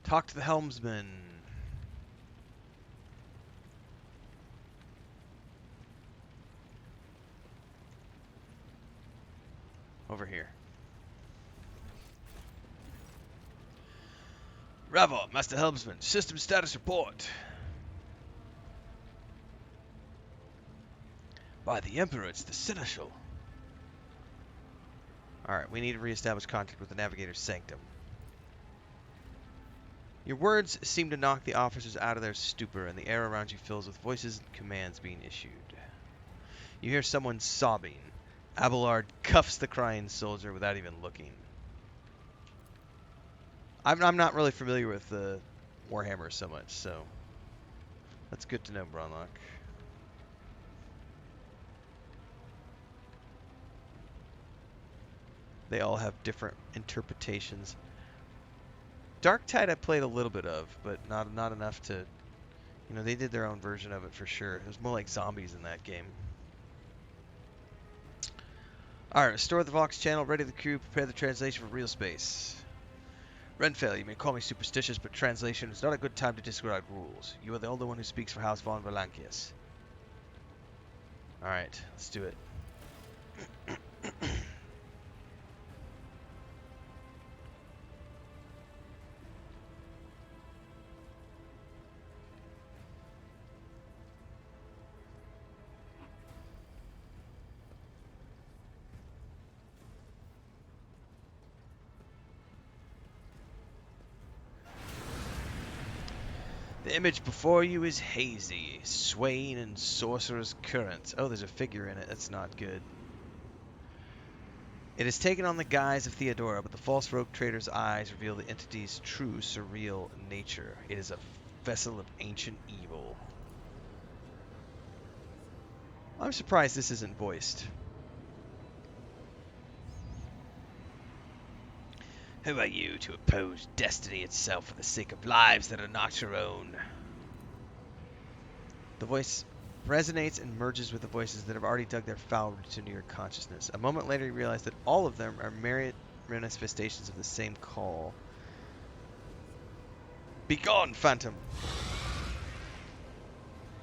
Talk to the helmsman. Over here. Bravo, Master Helmsman. System status report. By the Emperor, it's the Seneschal. Alright, we need to reestablish contact with the Navigator's Sanctum. Your words seem to knock the officers out of their stupor, and the air around you fills with voices and commands being issued. You hear someone sobbing. Abelard cuffs the crying soldier without even looking. I'm not really familiar with Warhammer so much, so that's good to know, Bronlock. They all have different interpretations. Darktide I played a little bit of, but not enough to, you know, they did their own version of it for sure. It was more like zombies in that game. Alright, restore the Vox channel, ready the crew, prepare the translation for real space. Renfail, you may call me superstitious, but translation is not a good time to describe rules. You are the only one who speaks for House von Valancius. Alright, let's do it. The image before you is hazy, swaying in sorcerer's currents. Oh, there's a figure in it. That's not good. It is taken on the guise of Theodora, but the false rogue trader's eyes reveal the entity's true, surreal nature. It is a vessel of ancient evil. I'm surprised this isn't voiced. Who are you to oppose destiny itself for the sake of lives that are not your own? The voice resonates and merges with the voices that have already dug their foul roots into your consciousness. A moment later, you realize that all of them are myriad manifestations of the same call. Begone, phantom!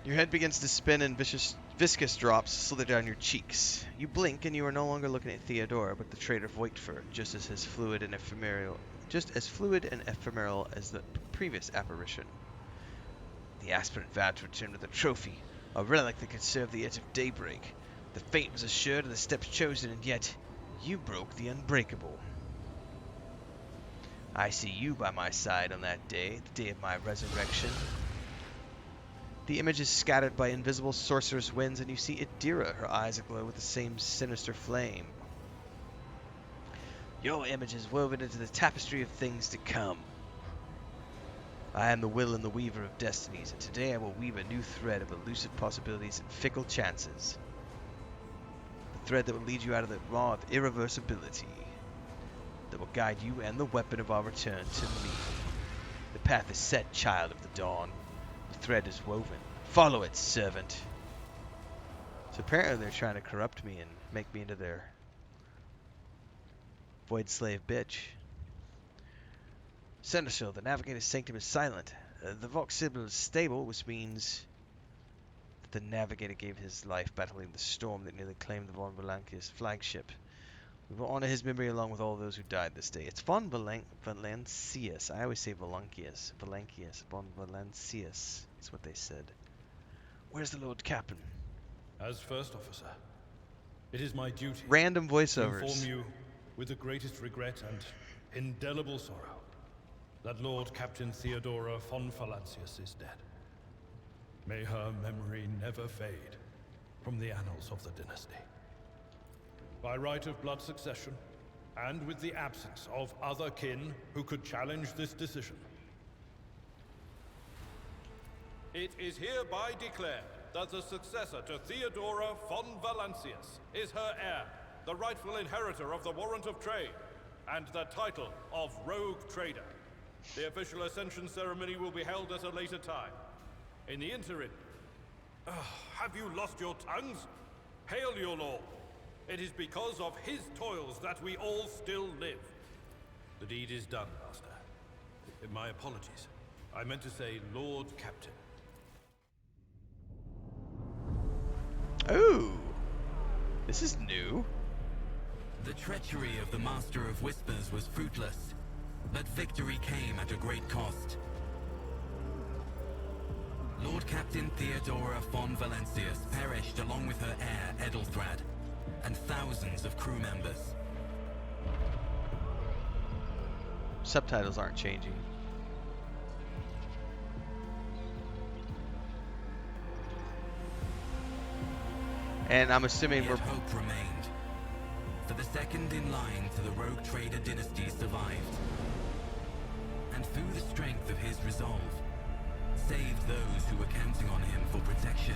Your head begins to spin and viscous drops slither down your cheeks. You blink and you are no longer looking at Theodora, but the traitor Voigtfer, just as fluid and ephemeral as the previous apparition. The aspirant vowed to return with a trophy, a relic that could serve the edge of daybreak. The fate was assured and the steps chosen, and yet you broke the unbreakable. I see you by my side on that day, the day of my resurrection. The image is scattered by invisible sorcerous winds, and you see Idira, her eyes aglow with the same sinister flame. Your image is woven into the tapestry of things to come. I am the will and the weaver of destinies, and today I will weave a new thread of elusive possibilities and fickle chances. The thread that will lead you out of the maw of irreversibility, that will guide you and the weapon of our return to me. The path is set, child of the dawn. The thread is woven. Follow it, servant. So apparently they're trying to corrupt me and make me into their void slave bitch. Seneschal, the Navigator's Sanctum is silent. The Vox symbol is stable, which means that the Navigator gave his life battling the storm that nearly claimed the von Valancius flagship. We will honor his memory along with all those who died this day. It's von Valancius. I always say Valancius. Von Valancius. That's what they said. Where's the Lord Captain? As first officer, it is my duty Random to voiceovers. inform you with the greatest regret and indelible sorrow that Lord Captain Theodora von Valancius is dead. May her memory never fade from the annals of the dynasty. By right of blood succession, and with the absence of other kin who could challenge this decision, it is hereby declared that the successor to Theodora von Valancius is her heir, the rightful inheritor of the warrant of trade, and the title of Rogue Trader. The official ascension ceremony will be held at a later time. In the interim, have you lost your tongues? Hail your lord. It is because of his toils that we all still live. The deed is done, Master. My apologies. I meant to say Lord Captain. Ooh. This is new. The treachery of the Master of Whispers was fruitless, but victory came at a great cost. Lord Captain Theodora von Valancius perished along with her heir, Edelthrad, and thousands of crew members. Subtitles aren't changing. And I'm assuming Yet we're... hope remained. For the second in line to the rogue trader dynasty survived. And through the strength of his resolve, saved those who were counting on him for protection.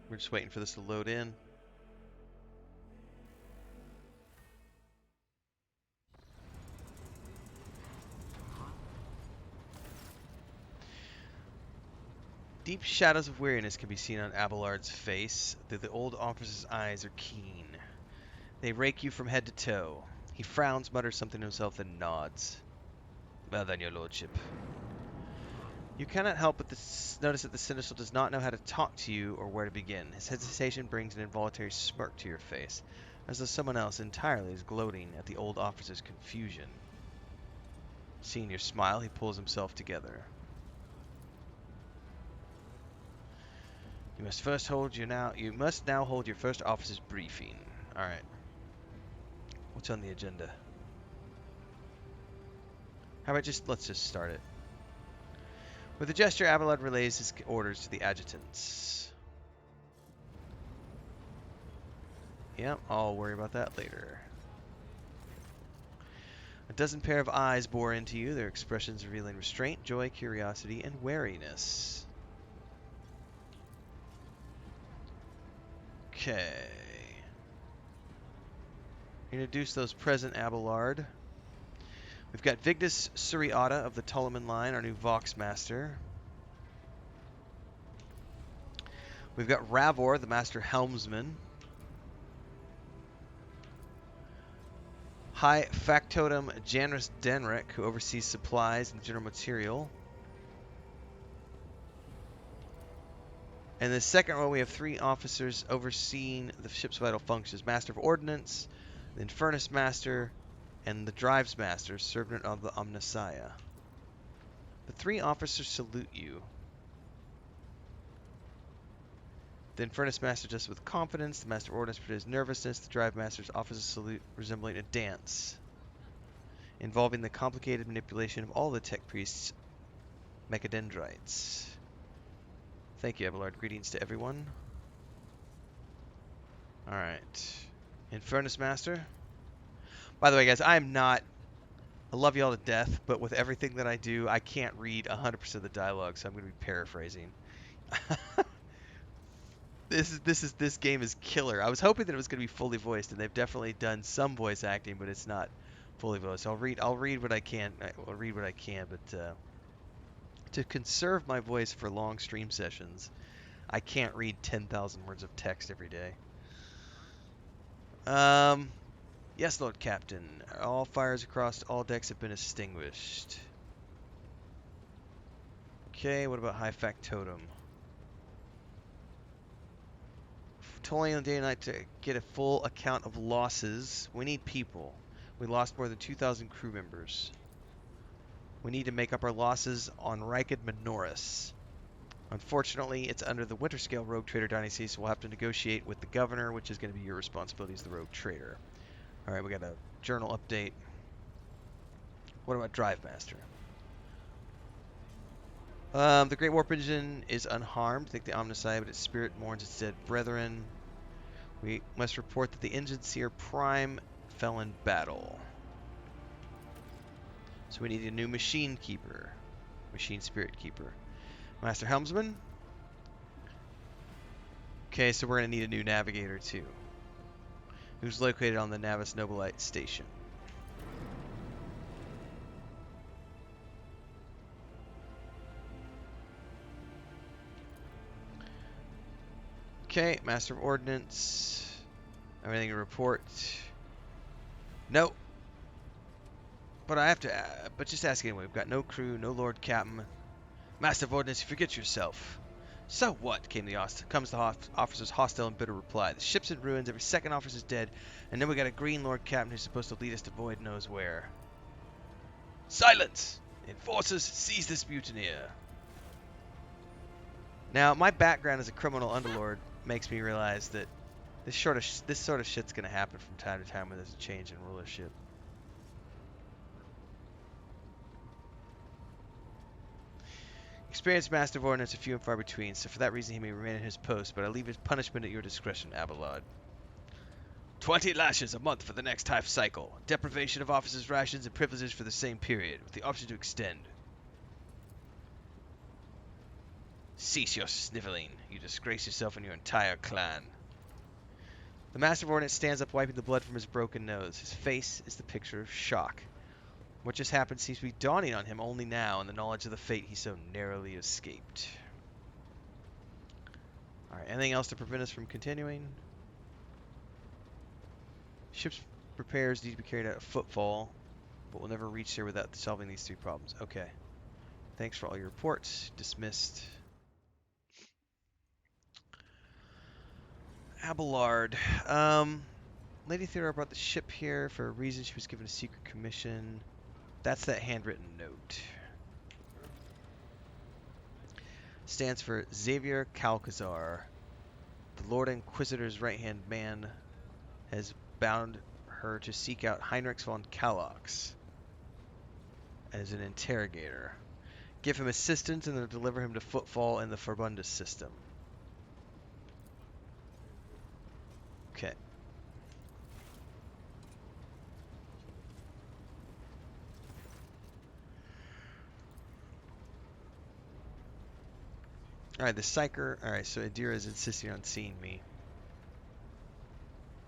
We're just waiting for this to load in. Deep shadows of weariness can be seen on Abelard's face, though the old officer's eyes are keen. They rake you from head to toe. He frowns, mutters something to himself, then nods. Well then, your lordship. You cannot help but notice that the Seneschal does not know how to talk to you or where to begin. His hesitation brings an involuntary smirk to your face, as though someone else entirely is gloating at the old officer's confusion. Seeing your smile, he pulls himself together. You must now hold your first officer's briefing. All right. What's on the agenda? How about let's just start it. With a gesture, Abelard relays his orders to the adjutants. Yep, I'll worry about that later. A dozen pair of eyes bore into you, their expressions revealing restraint, joy, curiosity, and wariness. Okay. Introduce those present, Abelard. We've got Vigdis Suriata of the Ptolemy line, our new Vox Master. We've got Ravor, the Master Helmsman. High Factotum Janus Denric, who oversees supplies and general material. In the second row, we have 3 officers overseeing the ship's vital functions. Master of Ordnance, the Infernus Master, and the Drives Master, servant of the Omnissiah. The 3 officers salute you. The Infernus Master does with confidence, the Master of Ordnance portrays nervousness, the Drive Master's offers a salute resembling a dance, involving the complicated manipulation of all the Tech Priest's mechadendrites. Thank you, Abelard. Greetings to everyone. Alright. Infernus Master. By the way, guys, I love y'all to death, but with everything that I do, I can't read 100% of the dialogue, so I'm going to be paraphrasing. This game is killer. I was hoping that it was going to be fully voiced, and they've definitely done some voice acting, but it's not fully voiced. So I'll read what I can. I'll read what I can, but to conserve my voice for long stream sessions, I can't read 10,000 words of text every day. Yes, Lord Captain. All fires across all decks have been extinguished. Okay, what about High Factotum? Toiling on day and night to get a full account of losses. We need people. We lost more than 2,000 crew members. We need to make up our losses on Riked Minoris. Unfortunately, it's under the Winter Scale Rogue Trader Dynasty, so we'll have to negotiate with the governor, which is going to be your responsibility as the Rogue Trader. Alright, we got a journal update. What about Drive Master? The Great Warp Engine is unharmed. Think the Omnicide, but its spirit mourns its dead brethren. We must report that the Engine Seer Prime fell in battle. So we need a new Machine Keeper. Machine Spirit Keeper. Master Helmsman. Okay, so we're going to need a new Navigator too. Who's located on the Navis Nobilite Station. Okay, Master of Ordnance. Everything to report. No. But I have to, but just ask anyway. We've got no crew, no Lord Captain. Master of Ordnance, you forget yourself. So what? Comes the officer's hostile and bitter reply. The ship's in ruins, every second officer's dead, and then we got a green Lord Captain who's supposed to lead us to void knows where. Silence! Enforcers, seize this mutineer. Now, my background as a criminal underlord makes me realize that this sort of shit's gonna happen from time to time when there's a change in rulership. Experienced Master of Ordnance are few and far between, so for that reason he may remain in his post, but I leave his punishment at your discretion, Abelard. 20 lashes a month for the next half cycle. Deprivation of officers' rations and privileges for the same period, with the option to extend. Cease your sniveling. You disgrace yourself and your entire clan. The Master of Ordnance stands up, wiping the blood from his broken nose. His face is the picture of shock. What just happened seems to be dawning on him only now in the knowledge of the fate he so narrowly escaped. Alright, anything else to prevent us from continuing? Ship's repairs need to be carried out at footfall, but we'll never reach there without solving these three problems. Okay. Thanks for all your reports. Dismissed. Abelard. Lady Theodora brought the ship here for a reason. She was given a secret commission. That's that handwritten note. Stands for Xavier Calcazar. The Lord Inquisitor's right-hand man has bound her to seek out Heinrich von Kalox as an interrogator. Give him assistance and then deliver him to Footfall in the Forbundus system. Okay. Alright, the Psyker. Alright, so Adira is insisting on seeing me.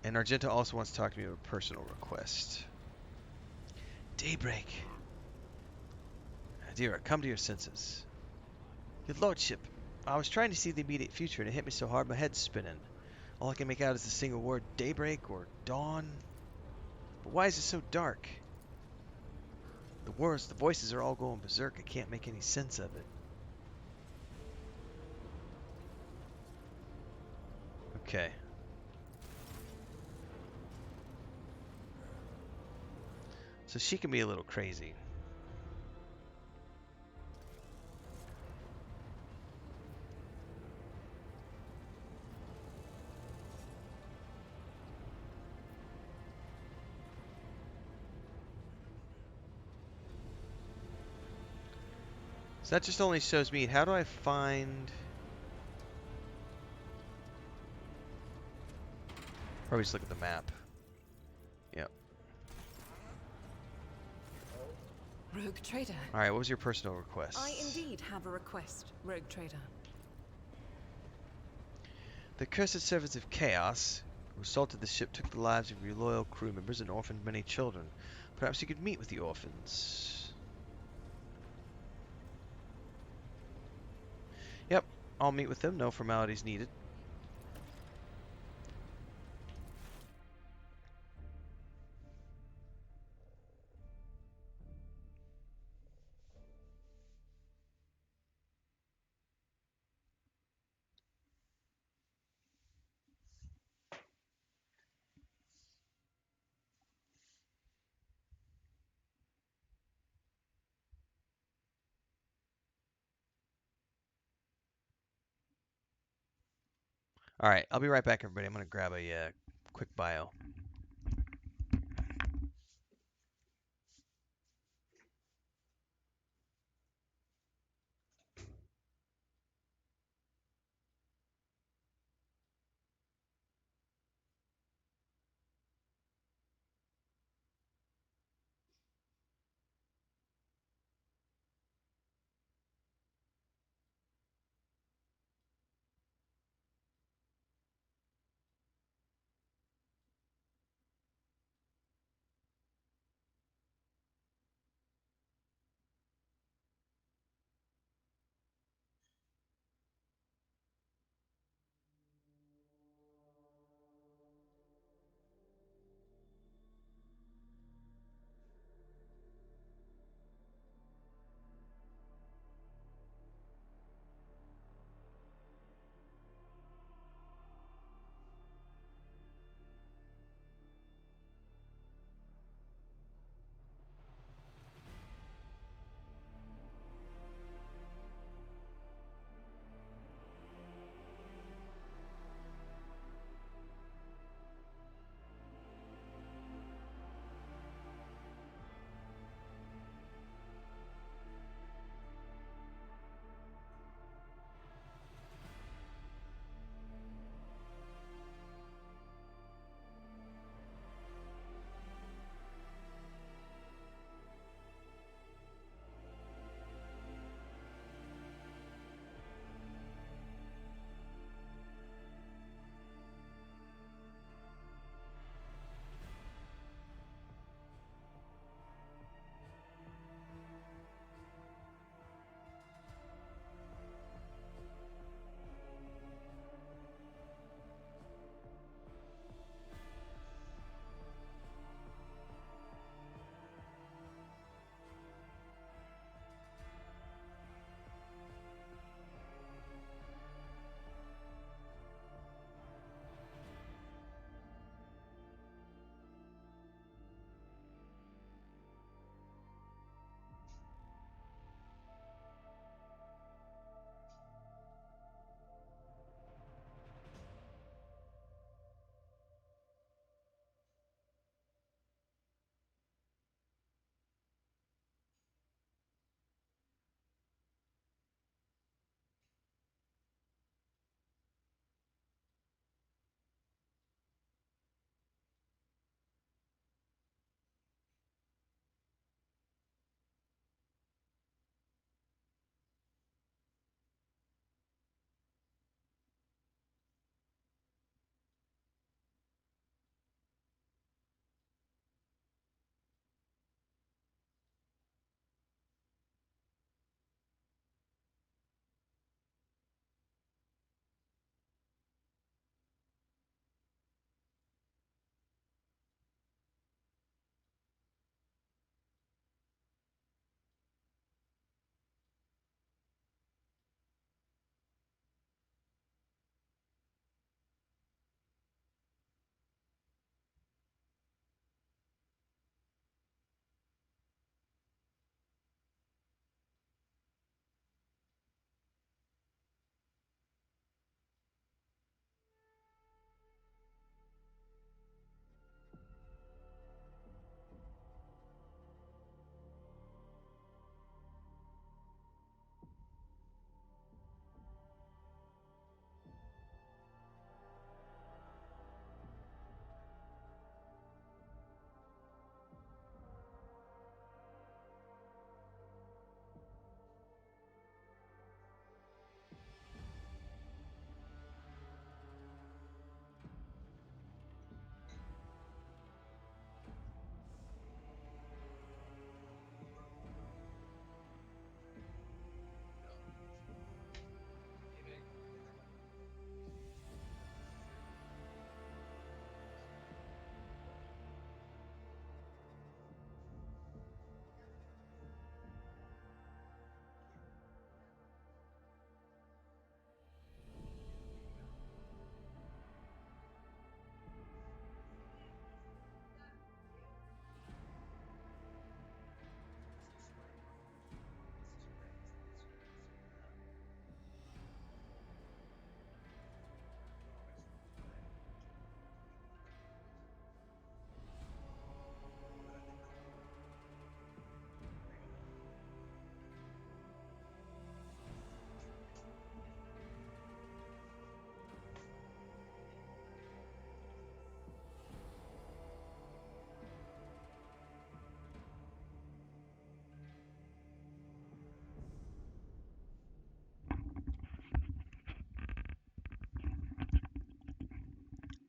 And Argenta also wants to talk to me about a personal request. Daybreak. Adira, come to your senses. Your lordship, I was trying to see the immediate future and it hit me so hard my head's spinning. All I can make out is the single word daybreak or dawn. But why is it so dark? The voices are all going berserk. I can't make any sense of it. Okay. So she can be a little crazy. So that just only shows me. How do I find... Probably just look at the map. Yep. Rogue Trader. Alright, what was your personal request? I indeed have a request, Rogue Trader. The cursed servants of chaos who assaulted the ship took the lives of your loyal crew members and orphaned many children. Perhaps you could meet with the orphans. Yep, I'll meet with them. No formalities needed. All right, I'll be right back, everybody. I'm gonna grab a quick bio.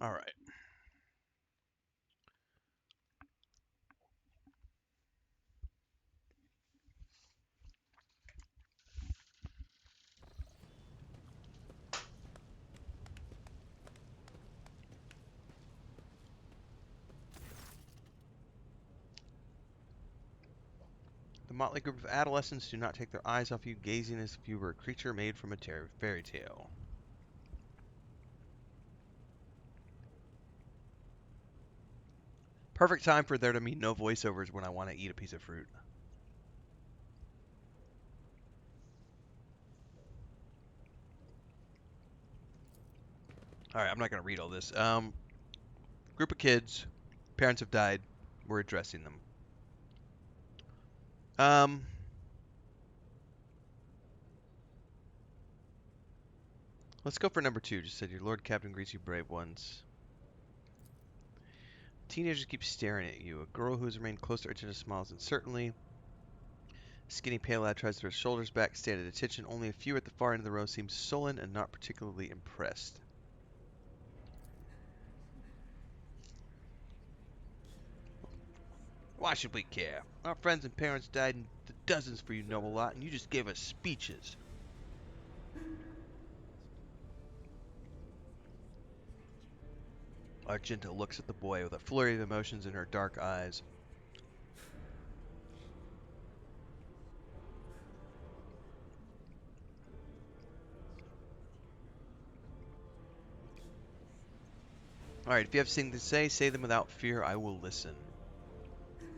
All right. The motley group of adolescents do not take their eyes off you, gazing as if you were a creature made from a fairy tale. Perfect time for there to be no voiceovers when I want to eat a piece of fruit. All right, I'm not going to read all this. Group of kids, parents have died. We're addressing them. Let's go for number 2. Just said your Lord Captain greets you brave ones. Teenagers keep staring at you. A girl who has remained close to Argentina smiles uncertainly. Skinny pale lad tries to throw his shoulders back, stand at attention. Only a few at the far end of the row seem sullen and not particularly impressed. Why should we care? Our friends and parents died in the dozens for you, noble lot, and you just gave us speeches. Argenta looks at the boy with a flurry of emotions in her dark eyes. Alright, if you have something to say them without fear. I will listen.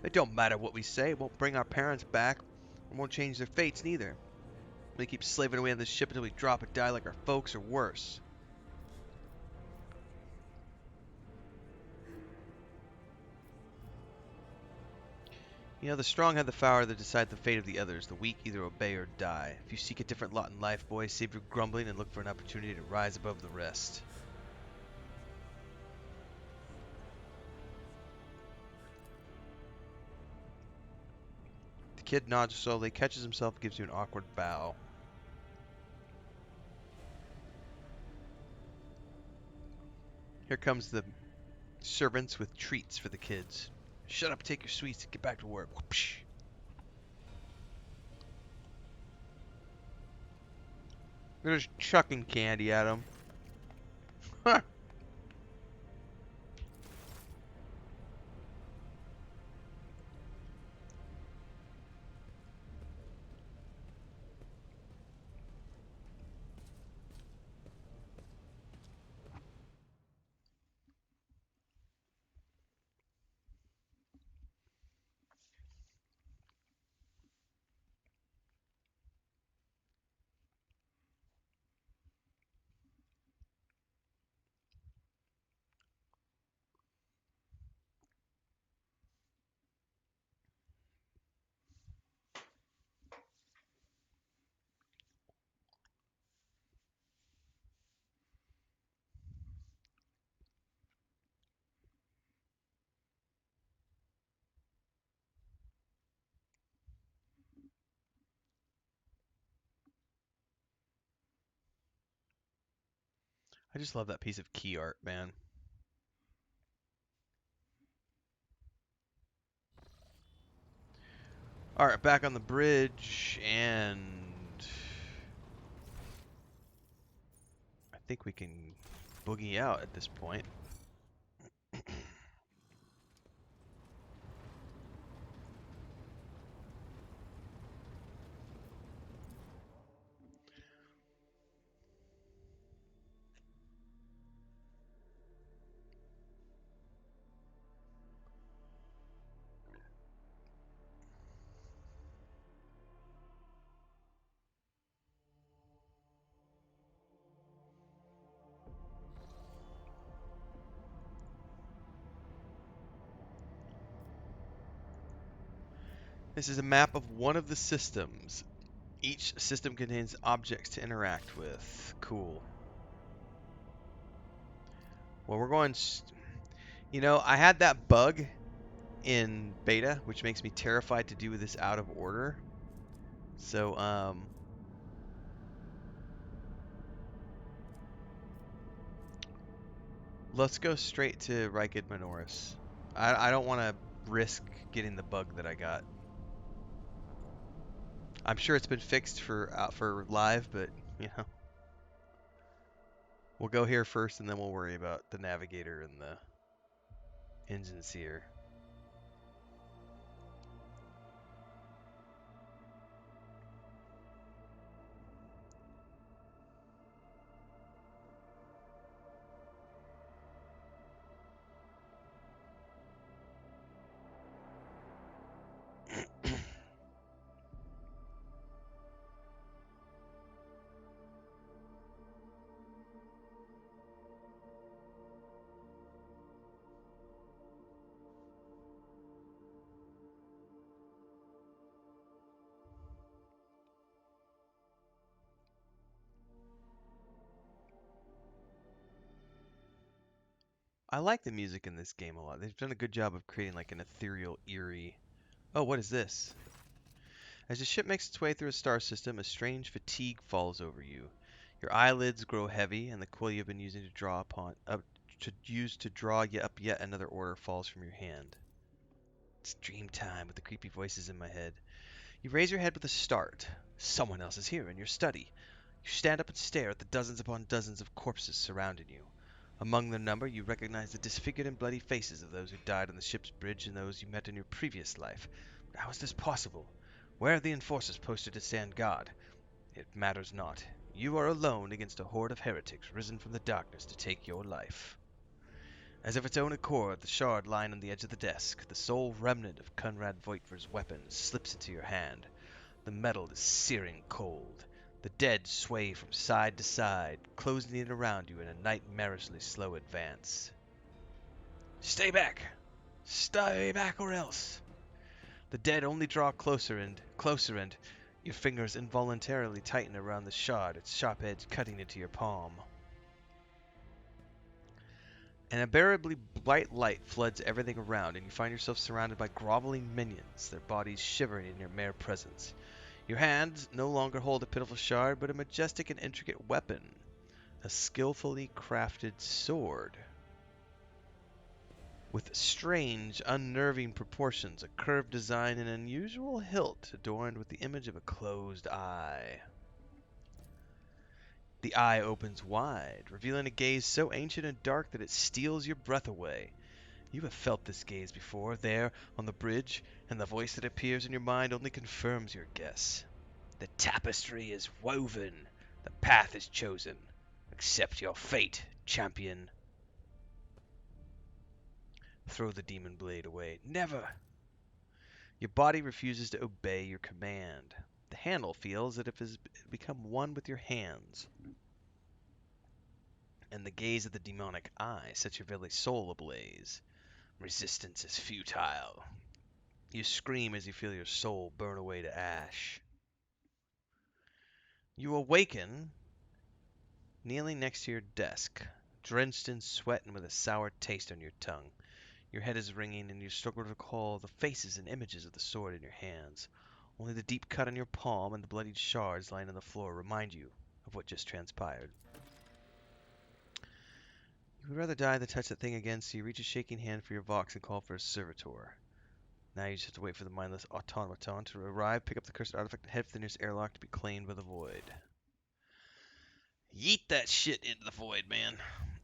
It don't matter what we say. It won't bring our parents back. It won't change their fates, neither. We keep slaving away on this ship until we drop and die like our folks, or worse. You know, the strong have the power to decide the fate of the others. The weak either obey or die. If you seek a different lot in life, boy, save your grumbling and look for an opportunity to rise above the rest. The kid nods slowly, catches himself, gives you an awkward bow. Here comes the servants with treats for the kids. Shut up, take your sweets, and get back to work. Whoopsh. They're just chucking candy at him. Huh. I just love that piece of key art, man. Alright, back on the bridge, and I think we can boogie out at this point. This is a map of one of the systems. Each system contains objects to interact with. Cool. Well, we're going... You know, I had that bug in beta, which makes me terrified to do this out of order. So, Let's go straight to Rykid Minoris. I don't want to risk getting the bug that I got. I'm sure it's been fixed for live, but you know, we'll go here first, and then we'll worry about the navigator and the engine seer. I like the music in this game a lot. They've done a good job of creating like an ethereal, eerie. Oh, what is this? As the ship makes its way through a star system, a strange fatigue falls over you. Your eyelids grow heavy, and the quill you've been using to draw up yet another order falls from your hand. It's dream time with the creepy voices in my head. You raise your head with a start. Someone else is here in your study. You stand up and stare at the dozens upon dozens of corpses surrounding you. Among their number, you recognize the disfigured and bloody faces of those who died on the ship's bridge and those you met in your previous life. But how is this possible? Where are the enforcers posted to stand guard? It matters not. You are alone against a horde of heretics risen from the darkness to take your life. As of its own accord, the shard lying on the edge of the desk, the sole remnant of Conrad Voigtver's weapon, slips into your hand. The metal is searing cold. The dead sway from side to side, closing in around you in a nightmarishly slow advance. Stay back! Stay back or else! The dead only draw closer and closer, and your fingers involuntarily tighten around the shard, its sharp edge cutting into your palm. An unbearably bright light floods everything around, and you find yourself surrounded by groveling minions, their bodies shivering in your mere presence. Your hands no longer hold a pitiful shard, but a majestic and intricate weapon, a skillfully crafted sword. With strange, unnerving proportions, a curved design, and an unusual hilt adorned with the image of a closed eye. The eye opens wide, revealing a gaze so ancient and dark that it steals your breath away. You have felt this gaze before, there on the bridge, and the voice that appears in your mind only confirms your guess. The tapestry is woven, the path is chosen. Accept your fate, champion. Throw the demon blade away. Never! Your body refuses to obey your command. The handle feels as if it has become one with your hands. And the gaze of the demonic eye sets your very soul ablaze. Resistance is futile. You scream as you feel your soul burn away to ash. You awaken, kneeling next to your desk, drenched in sweat and with a sour taste on your tongue. Your head is ringing and you struggle to recall the faces and images of the sword in your hands. Only the deep cut on your palm and the bloodied shards lying on the floor remind you of what just transpired. You would rather die than touch that thing again, so you reach a shaking hand for your Vox and call for a servitor. Now you just have to wait for the mindless automaton to arrive, pick up the cursed artifact, and head for the nearest airlock to be claimed by the void. Yeet that shit into the void, man.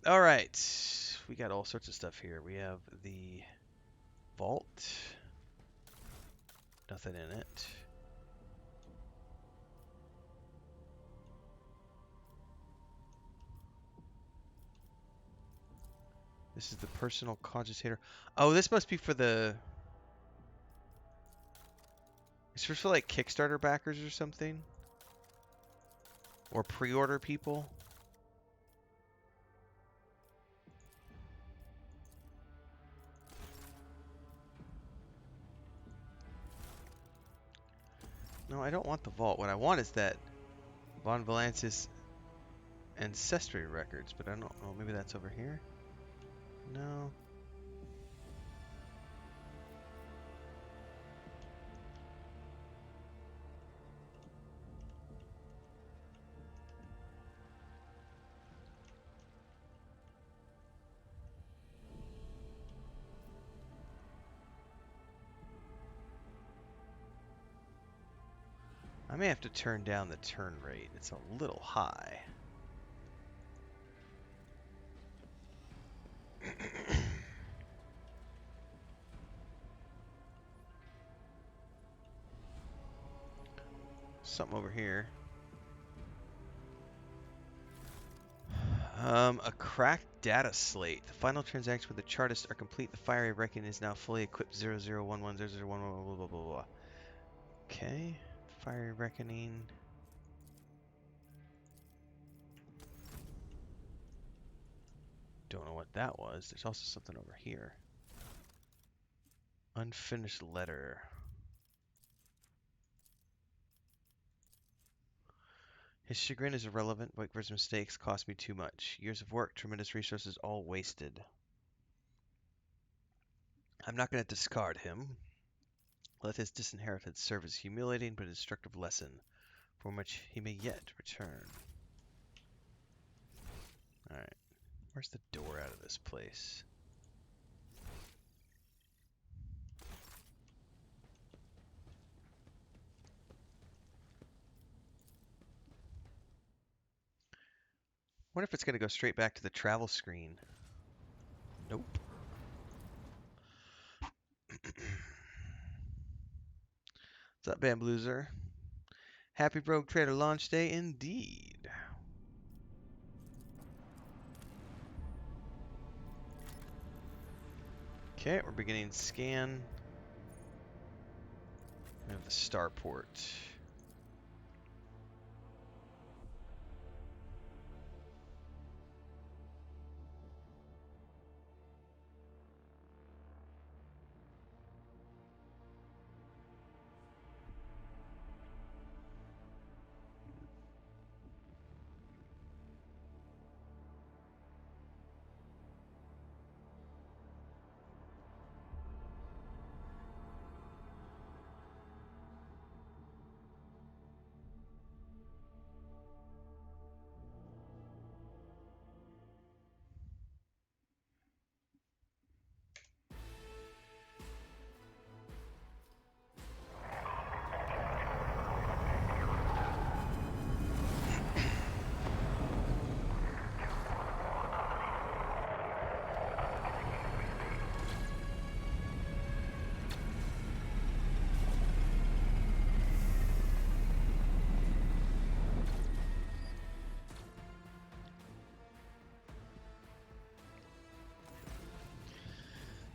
Alright. We got all sorts of stuff here. We have the vault. Nothing in it. This is the personal cogitator. Oh, this must be for the... It's for like Kickstarter backers or something? Or pre-order people? No, I don't want the vault. What I want is that Von Valancius ancestry records, but I don't know. Maybe that's over here? No. I may have to turn down the turn rate. It's a little high. Something over here. A cracked data slate. The final transactions with the chartists are complete. The fiery reckoning is now fully equipped. 00110011 blah blah blah blah. Okay. Fiery reckoning. Don't know what that was. There's also something over here. Unfinished letter. His chagrin is irrelevant. Whiteford's mistakes cost me too much. Years of work, tremendous resources, all wasted. I'm not going to discard him. Let his disinheritance serve as a humiliating but instructive lesson, from which he may yet return. Alright. Where's the door out of this place? Wonder if it's going to go straight back to the travel screen. Nope. What's up, Bambluzer? Happy Rogue Trader launch day indeed. Okay, we're beginning scan. We have the starport.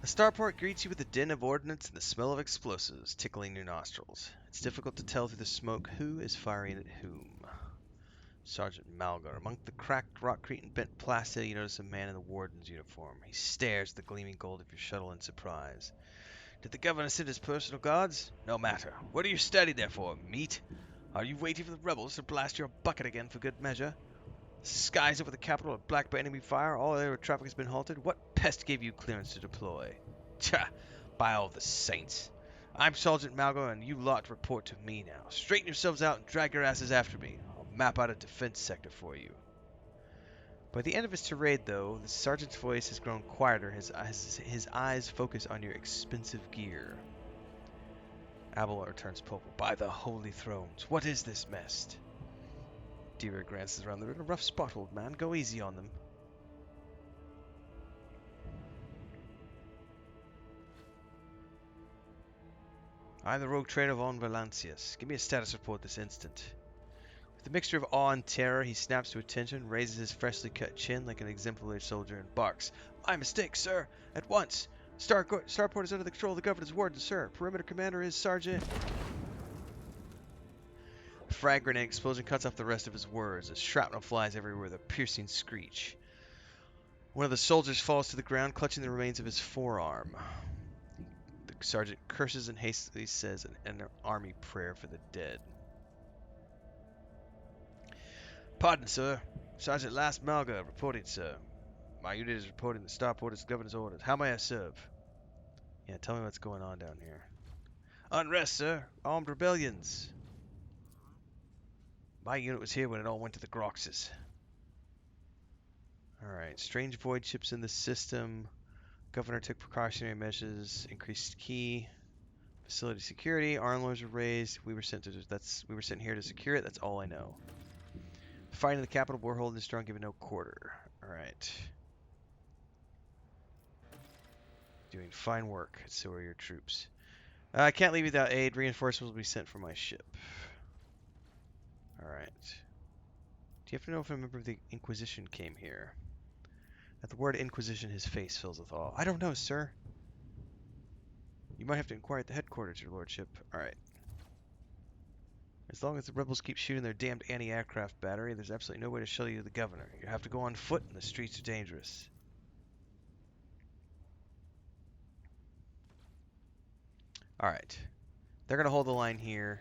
The starport greets you with the din of ordnance and the smell of explosives tickling your nostrils. It's difficult to tell through the smoke who is firing at whom. Sergeant Malgar. Among the cracked rockcrete and bent plastic, you notice a man in the warden's uniform. He stares at the gleaming gold of your shuttle in surprise. Did the governor send his personal guards? No matter. What are you standing there for, meat? Are you waiting for the rebels to blast your bucket again for good measure? Skies over the capital are black by enemy fire. All air traffic has been halted. What pest gave you clearance to deploy? Tcha! By all the saints. I'm Sergeant Malgo, and you lot report to me now. Straighten yourselves out and drag your asses after me. I'll map out a defense sector for you. By the end of his tirade, though, the sergeant's voice has grown quieter. His eyes focus on your expensive gear. Abelard turns purple. By the holy thrones, what is this mess? Deaver glances around. They're in a rough spot, old man. Go easy on them. I'm the rogue trader von Valancius. Give me a status report this instant. With a mixture of awe and terror, he snaps to attention, raises his freshly cut chin like an exemplary soldier, and barks. My mistake, sir! At once! Starport is under the control of the governor's warden, sir. Perimeter commander is Sergeant... A frag grenade explosion cuts off the rest of his words as shrapnel flies everywhere with a piercing screech. One of the soldiers falls to the ground, clutching the remains of his forearm. The sergeant curses and hastily says an army prayer for the dead. Pardon, sir. Sergeant Last Malga reporting, sir. My unit is reporting the starport is governor's orders. How may I serve? Yeah, tell me what's going on down here. Unrest, sir. Armed rebellions. My unit was here when it all went to the Groxes. Alright, strange void chips in the system. Governor took precautionary measures. Increased key. Facility security. Arm alarms were raised. We were sent here to secure it. That's all I know. Fighting the capital. We're holding strong. Giving no quarter. All right. Doing fine work. So are your troops. I can't leave without aid. Reinforcements will be sent from my ship. All right. Do you have to know if a member of the Inquisition came here? At the word Inquisition, his face fills with awe. I don't know, sir. You might have to inquire at the headquarters, your lordship. Alright. As long as the rebels keep shooting their damned anti-aircraft battery, there's absolutely no way to show you the governor. You have to go on foot, and the streets are dangerous. Alright. They're going to hold the line here.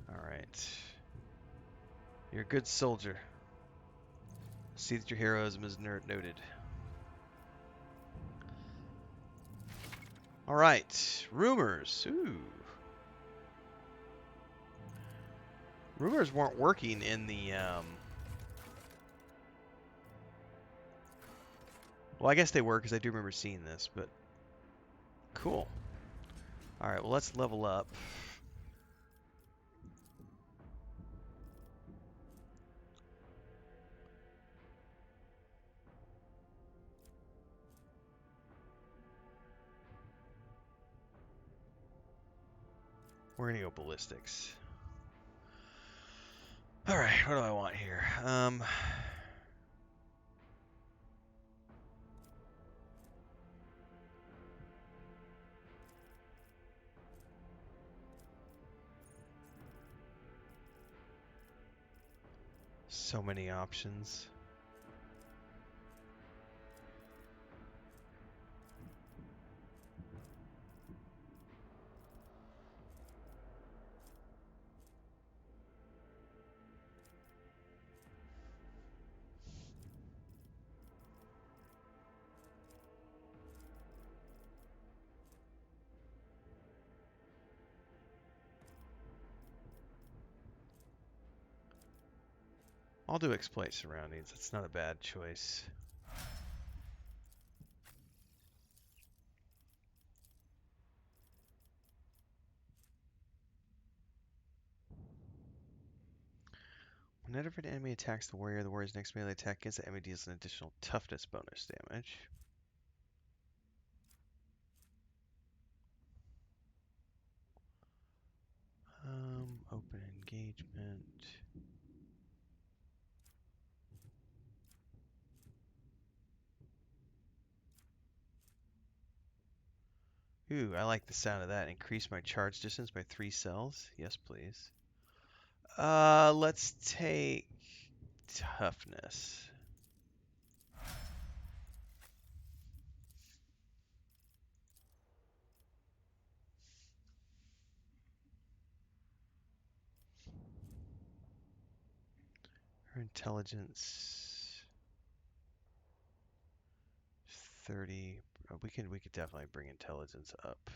Alright. You're a good soldier. See that your heroism is noted. Alright. Rumors. Ooh. Rumors weren't working in the, well, I guess they were, because I do remember seeing this, but cool. Alright, well, let's level up. We're gonna go ballistics. Alright, what do I want here? So many options. I'll do exploit surroundings. That's not a bad choice. Whenever an enemy attacks the warrior's next melee attack against the enemy deals an additional toughness bonus damage. Open engagement. Ooh, I like the sound of that. Increase my charge distance by 3 cells. Yes, please. Let's take toughness. Her intelligence 30. We could definitely bring intelligence up.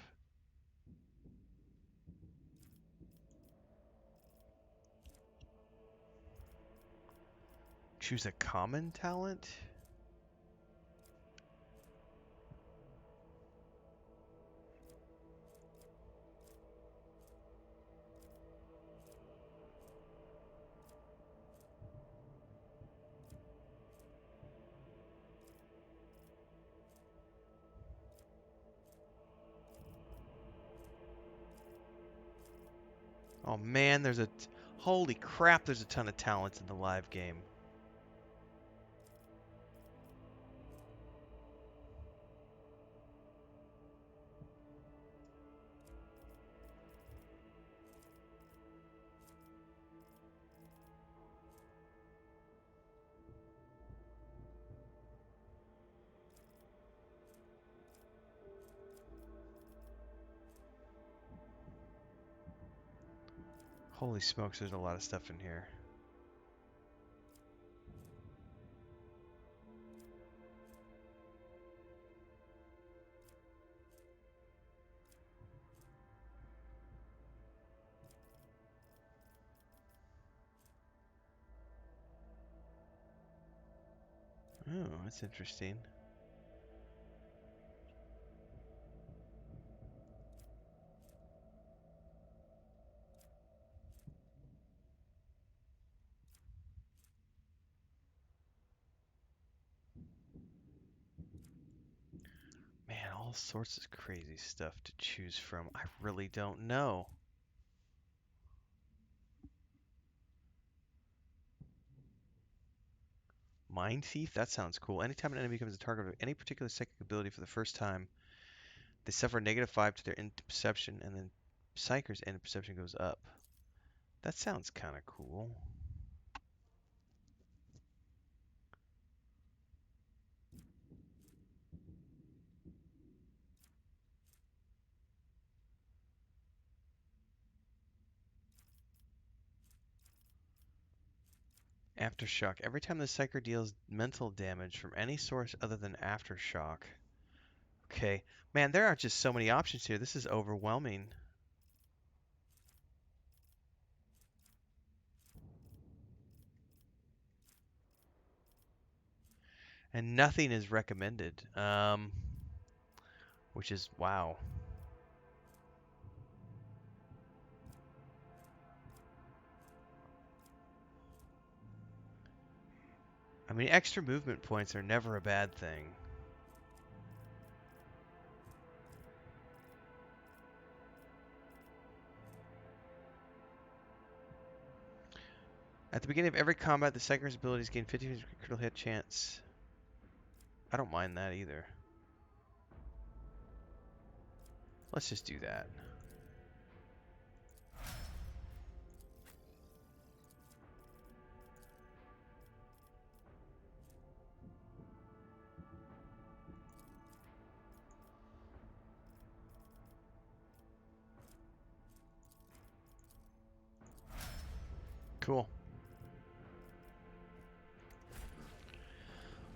Choose a common talent? Oh man, holy crap, there's a ton of talents in the live game. Holy smokes, there's a lot of stuff in here. Oh, that's interesting. all sorts of crazy stuff to choose from. I really don't know. Mind Thief? That sounds cool. Anytime an enemy becomes a target of any particular psychic ability for the first time, they suffer -5 to their perception, and then Psyker's end perception goes up. That sounds kind of cool. Aftershock. Every time the Psyker deals mental damage from any source other than Aftershock. Okay. Man, there are just so many options here. This is overwhelming. And nothing is recommended. Which is, wow. I mean, extra movement points are never a bad thing. At the beginning of every combat, the Psyker's abilities gain 50% critical hit chance. I don't mind that either. Let's just do that. Cool.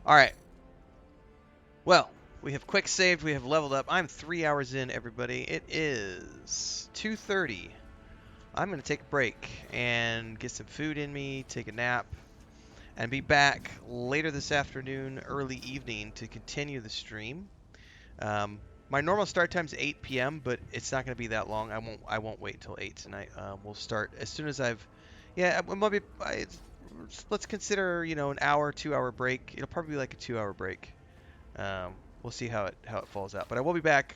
All right. Well, we have quick saved. We have leveled up. I'm 3 hours in, everybody. It is 2:30. I'm going to take a break and get some food in me, take a nap, and be back later this afternoon, early evening to continue the stream. My normal start time is 8 p.m., but it's not going to be that long. I won't wait until 8 tonight. We'll start as soon as I've. Yeah, let's consider an hour, 2 hour break. It'll probably be like a 2 hour break. We'll see how it falls out. But I will be back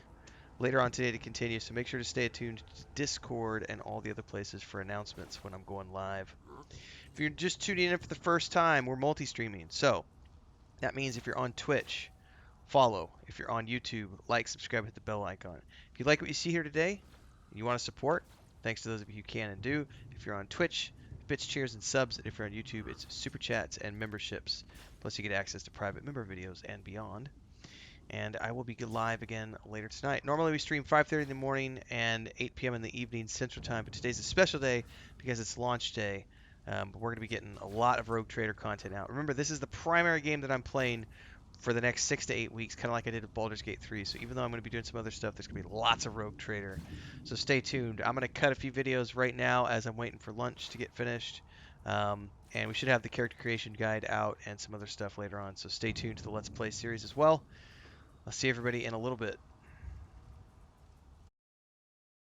later on today to continue. So make sure to stay attuned to Discord and all the other places for announcements when I'm going live. If you're just tuning in for the first time, we're multi-streaming. So that means if you're on Twitch, follow. If you're on YouTube, like, subscribe, hit the bell icon. If you like what you see here today, and you want to support, thanks to those of you who can and do. If you're on Twitch, bits, cheers, and subs. And if you're on YouTube, it's super chats and memberships. Plus, you get access to private member videos and beyond. And I will be live again later tonight. Normally, we stream 5:30 in the morning and 8 p.m. in the evening Central Time. But today's a special day because it's launch day. But we're going to be getting a lot of Rogue Trader content out. Remember, this is the primary game that I'm playing for the next 6 to 8 weeks, kind of like I did with Baldur's Gate 3. So even though I'm going to be doing some other stuff, there's going to be lots of Rogue Trader. So stay tuned. I'm going to cut a few videos right now as I'm waiting for lunch to get finished. And we should have the character creation guide out and some other stuff later on. So stay tuned to the Let's Play series as well. I'll see everybody in a little bit.